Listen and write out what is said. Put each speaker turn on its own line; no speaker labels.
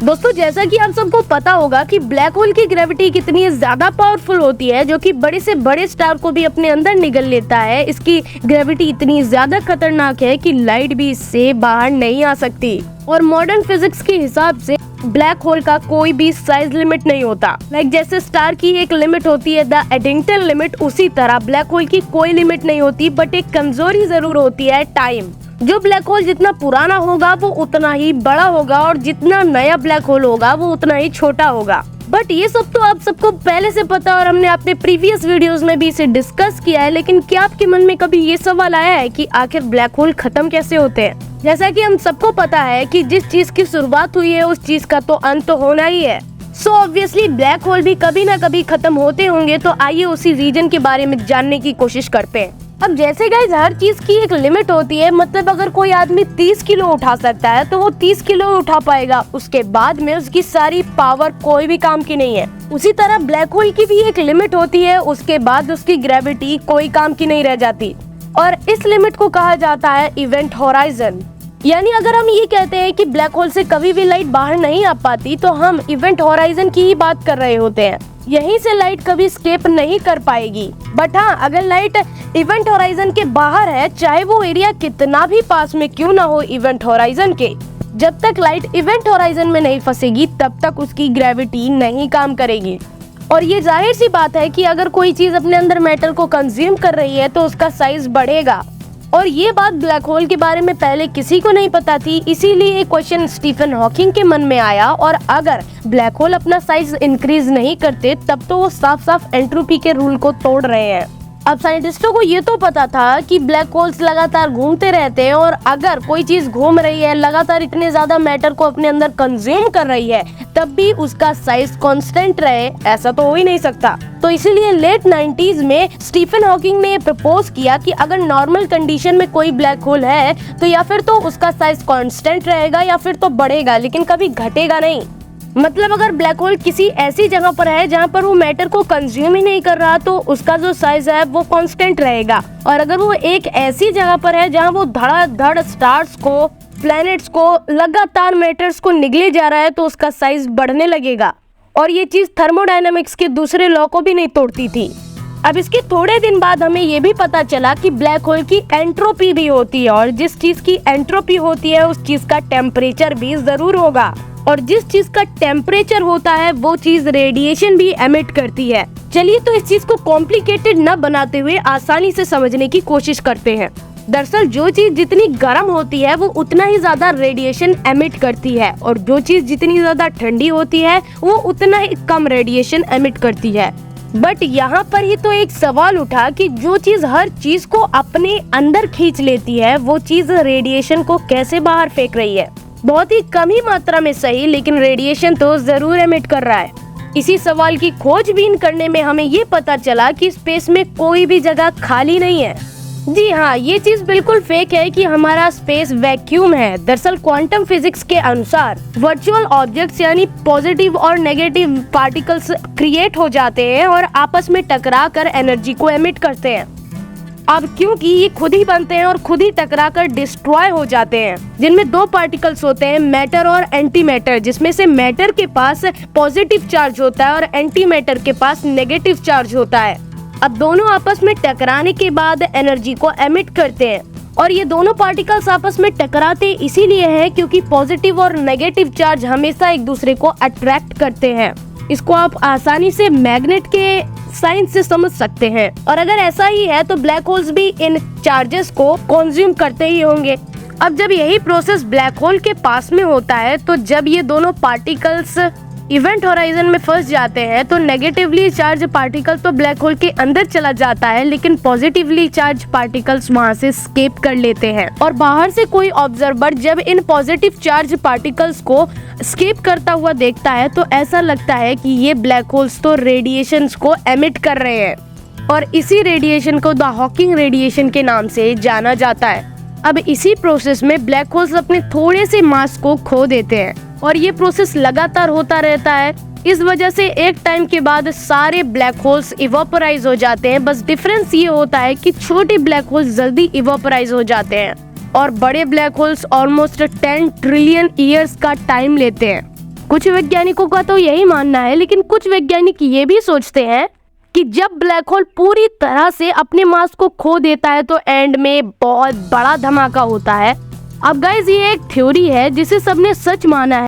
दोस्तों जैसा कि आप सबको पता होगा कि ब्लैक होल की ग्रेविटी कितनी ज्यादा पावरफुल होती है, जो कि बड़े से बड़े स्टार को भी अपने अंदर निगल लेता है। इसकी ग्रेविटी इतनी ज्यादा खतरनाक है कि लाइट भी इससे बाहर नहीं आ सकती। और मॉडर्न फिजिक्स के हिसाब से ब्लैक होल का कोई भी साइज लिमिट नहीं होता। जैसे स्टार की एक लिमिट होती है द एडिंगटन लिमिट, उसी तरह ब्लैक होल की कोई लिमिट नहीं होती, बट एक कमजोरी जरूर होती है, टाइम। जो ब्लैक होल जितना पुराना होगा वो उतना ही बड़ा होगा, और जितना नया ब्लैक होल होगा वो उतना ही छोटा होगा। बट ये सब तो आप सबको पहले से पता, और हमने अपने प्रीवियस वीडियोस में भी इसे डिस्कस किया है। लेकिन क्या आपके मन में कभी ये सवाल आया है कि आखिर ब्लैक होल खत्म कैसे होते हैं? जैसा कि हम सबको पता है कि जिस चीज की शुरुआत हुई है उस चीज का तो अंत तो होना ही है। सो ऑब्वियसली ब्लैक होल भी कभी ना कभी खत्म होते होंगे। तो आइए उसी रीजन के बारे में जानने की कोशिश करते हैं। अब जैसे गाइस हर चीज की एक लिमिट होती है, मतलब अगर कोई आदमी 30 किलो उठा सकता है तो वो 30 किलो उठा पाएगा, उसके बाद में उसकी सारी पावर कोई भी काम की नहीं है। उसी तरह ब्लैक होल की भी एक लिमिट होती है, उसके बाद उसकी ग्रेविटी कोई काम की नहीं रह जाती, और इस लिमिट को कहा जाता है इवेंट होराइजन। यानी अगर हम ये कहते हैं कि ब्लैक होल से कभी भी लाइट बाहर नहीं आ पाती, तो हम इवेंट होराइजन की ही बात कर रहे होते हैं। यहीं से लाइट कभी स्केप नहीं कर पाएगी। बट हाँ, अगर लाइट इवेंट होराइजन के बाहर है, चाहे वो एरिया कितना भी पास में क्यों ना हो इवेंट होराइजन के, जब तक लाइट इवेंट होराइजन में नहीं फंसेगी तब तक उसकी ग्रेविटी नहीं काम करेगी। और ये जाहिर सी बात है कि अगर कोई चीज अपने अंदर मैटर को कंज्यूम कर रही है तो उसका साइज बढ़ेगा। और ये बात ब्लैक होल के बारे में पहले किसी को नहीं पता थी, इसीलिए एक क्वेश्चन स्टीफन हॉकिंग के मन में आया। और अगर ब्लैक होल अपना साइज इंक्रीज नहीं करते तब तो वो साफ साफ एंट्रोपी के रूल को तोड़ रहे हैं। अब साइंटिस्टों को ये तो पता था कि ब्लैक होल्स लगातार घूमते रहते हैं, और अगर कोई चीज घूम रही है, लगातार इतने ज्यादा मैटर को अपने अंदर कंज्यूम कर रही है, तब भी उसका साइज कांस्टेंट रहे, ऐसा तो हो ही नहीं सकता। तो इसीलिए लेट 90s में स्टीफन हॉकिंग ने प्रपोज किया कि अगर नॉर्मल कंडीशन में कोई ब्लैक होल है तो या फिर तो उसका साइज कांस्टेंट रहेगा या फिर तो बढ़ेगा, लेकिन कभी घटेगा नहीं। मतलब अगर ब्लैक होल किसी ऐसी जगह पर है जहाँ पर वो मैटर को कंज्यूम ही नहीं कर रहा तो उसका जो साइज है वो कांस्टेंट रहेगा। और अगर वो एक ऐसी जगह पर है जहाँ वो धड़ाधड़ स्टार्स को, प्लैनेट्स को, लगातार मैटर्स को निगले जा रहा है तो उसका साइज बढ़ने लगेगा। और ये चीज थर्मोडायनामिक्स के दूसरे लॉ को भी नहीं तोड़ती थी। अब इसके थोड़े दिन बाद हमें ये भी पता चला कि ब्लैक होल की एंट्रोपी भी होती है, और जिस चीज की एंट्रोपी होती है उस चीज का टेम्परेचर भी जरूर होगा, और जिस चीज का टेम्परेचर होता है वो चीज रेडिएशन भी एमिट करती है। चलिए तो इस चीज को कॉम्प्लिकेटेड न बनाते हुए आसानी से समझने की कोशिश करते हैं। दरअसल जो चीज जितनी गर्म होती है वो उतना ही ज्यादा रेडिएशन एमिट करती है, और जो चीज जितनी ज्यादा ठंडी होती है वो उतना ही कम रेडिएशन एमिट करती है। बट यहाँ पर ही तो एक सवाल उठा कि जो चीज हर चीज को अपने अंदर खींच लेती है वो चीज रेडिएशन को कैसे बाहर फेंक रही है? बहुत ही कम ही मात्रा में सही, लेकिन रेडिएशन तो जरूर एमिट कर रहा है। इसी सवाल की खोजबीन करने में हमें ये पता चला कि स्पेस में कोई भी जगह खाली नहीं है। जी हाँ, ये चीज बिल्कुल फेक है कि हमारा स्पेस वैक्यूम है। दरअसल क्वांटम फिजिक्स के अनुसार वर्चुअल ऑब्जेक्ट्स यानी पॉजिटिव और नेगेटिव पार्टिकल्स क्रिएट हो जाते हैं और आपस में टकरा कर एनर्जी को एमिट करते हैं। अब क्योंकि ये खुद ही बनते हैं और खुद ही टकरा कर डिस्ट्रॉय हो जाते हैं, जिनमें दो पार्टिकल्स होते हैं, मैटर और एंटी मैटर, जिसमें से मैटर के पास पॉजिटिव चार्ज होता है और एंटी मैटर के पास नेगेटिव चार्ज होता है। अब दोनों आपस में टकराने के बाद एनर्जी को एमिट करते हैं, और ये दोनों पार्टिकल्स आपस में टकराते इसीलिए हैं क्योंकि पॉजिटिव और नेगेटिव चार्ज हमेशा एक दूसरे को अट्रैक्ट करते हैं। इसको आप आसानी से मैग्नेट के साइंस से समझ सकते हैं। और अगर ऐसा ही है तो ब्लैक होल्स भी इन चार्जेस को कंज्यूम करते ही होंगे। अब जब यही प्रोसेस ब्लैक होल के पास में होता है तो जब ये दोनों पार्टिकल्स इवेंट होराइजन में फंस जाते हैं तो नेगेटिवली चार्ज पार्टिकल तो ब्लैक होल के अंदर चला जाता है, लेकिन पॉजिटिवली चार्ज पार्टिकल्स वहां से स्केप कर लेते हैं। और बाहर से कोई ऑब्जर्वर जब इन पॉजिटिव चार्ज पार्टिकल्स को स्केप करता हुआ देखता है तो ऐसा लगता है कि ये ब्लैक होल्स तो रेडिएशंस को एमिट कर रहे हैं, और इसी रेडिएशन को द हॉकिंग रेडिएशन के नाम से जाना जाता है। अब इसी प्रोसेस में ब्लैक होल्स अपने थोड़े से मास को खो देते हैं, और ये प्रोसेस लगातार होता रहता है। इस वजह से एक टाइम के बाद सारे ब्लैक होल्स इवोपराइज हो जाते हैं। बस डिफरेंस ये होता है कि छोटे ब्लैक होल्स जल्दी इवोपराइज हो जाते हैं और बड़े black holes almost 10 trillion years का टाइम लेते हैं। कुछ वैज्ञानिकों का तो यही मानना है, लेकिन कुछ वैज्ञानिक ये भी सोचते हैं कि जब ब्लैक होल पूरी तरह से अपने मास को खो देता है तो एंड में बहुत बड़ा धमाका होता है। अब गाइस ये एक थ्योरी है जिसे सबने सच माना है।